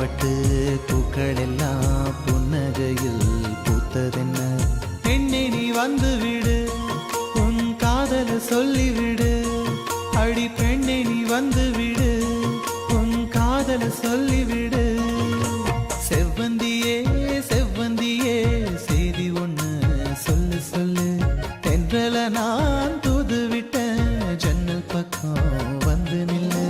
பாரப்பட்டு பூக்கள் எல்லாம் புன்னகையில் பூத்ததென்ன? பெண்ணே நீ வந்து விடு, உன் காதல சொல்லிவிடு. அடி பெண்ணே நீ வந்து விடு, உன் காதல சொல்லிவிடு. செவ்வந்தியே செவ்வந்தியே செய்தி ஒண்ணு சொல்லு சொல்லு. தென்றல நான் தூது விட்ட ஜன்னல் பக்கம் வந்து நில்லு.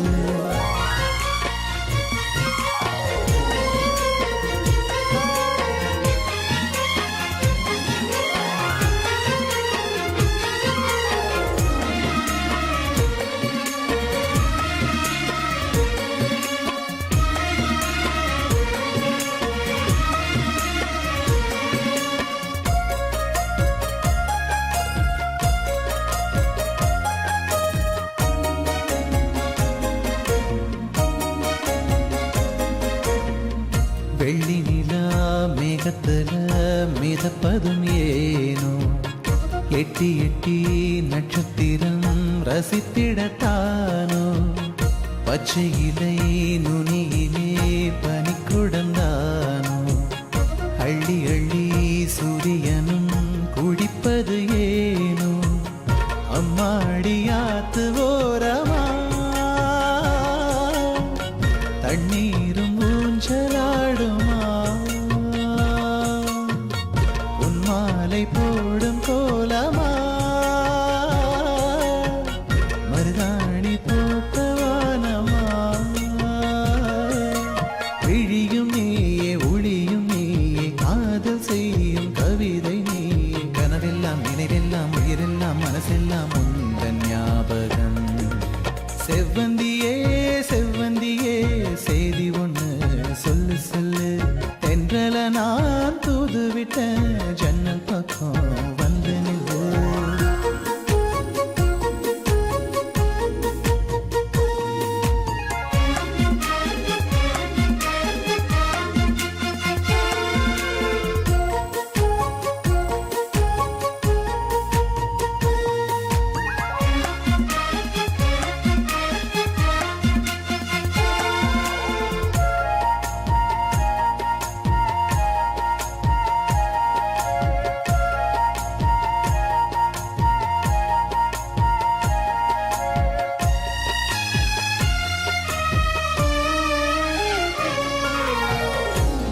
வெள்ளி நிலா மேகத்துல மிதப்பதும் ஏனோ, எட்டி எட்டி நட்சத்திரம் ரசித்திடத்தானோ. பச்சை இலை நுனியிலே பனிக்குடந்தானோ, அள்ளி அள்ளி சூரியனும் குடிப்பது ஏனோ. அம்மாடியாத்து ஓரமா தண்ணீரும் ஊஞ்சலாடுமா. உன் மாலை போடும் கோலமா மருதாணி போத்தவானமா. விழியும் நீயே ஒளியும் நீயே காதல் செய்யும் கவிதை நீயே. கனவெல்லாம் நினைவெல்லாம் உயிரெல்லாம் மனசெல்லாம் உந்தன் ஞாபகம். செவ்வந்தியே செவ்வந்தியே செய்தி ஒண்ணு சொல்லு சொல்லு. தென்றல நான் தூது விட்ட ஜன்னல் பக்கம் வந்து நில்லு.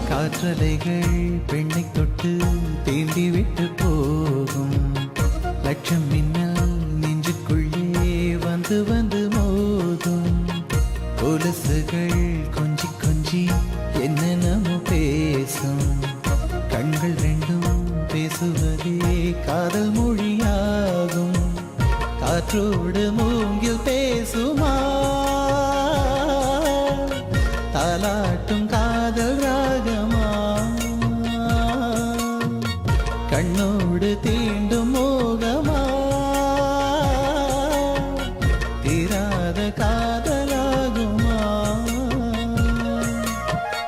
காற்றலைகள் பெண்ணை தொட்டு தீண்டி விட்டு போகும். லட்சம் மின்னல் நெஞ்சுக்குள்ளே வந்து வந்து மோதும். கொலுசுகள் கொஞ்சி கொஞ்சி என்னென்னமோ பேசும். கண்கள் ரெண்டும் பேசுவதே காதல் மொழியாகும். காற்றோடு மூங்கில் பேசுமா, தாலாட்டும் காதல் ராகமா. கண்ணோடு தீண்டும் மோகமா, தீராத காதலாகுமா.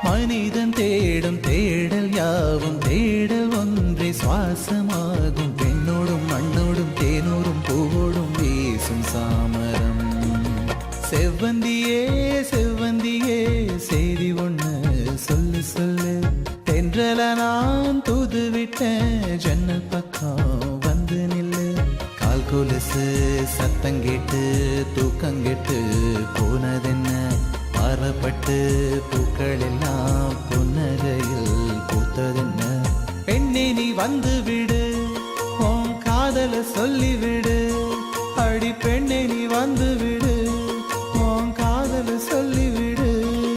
மனிதன் தேடும் தேடல் யாவும் தேடல் ஒன்றே சுவாசமாகும். பெண்ணோடும் மண்ணோடும் தேனோடும் பூவோடும் வீசும் சாமரம். செவ்வந்தியே செவ்வந்தியே செய்தி ஒண்ணு சொல்லு சொல்லு. தென்றல நான் தூது விட்ட ஜன்னல் பக்கம் வந்து நில்லு. கால் கொலுசு சத்தம் கேட்டு தூக்கங்கெட்டு போனதென்ன? பாரப்பட்டு பூக்கள் எல்லாம் புன்னகையில் பூத்ததென்ன? பெண்ணே நீ வந்து விடு, உன் காதல சொல்லிவிடு. அடி பெண்ணே நீ வந்து விடு,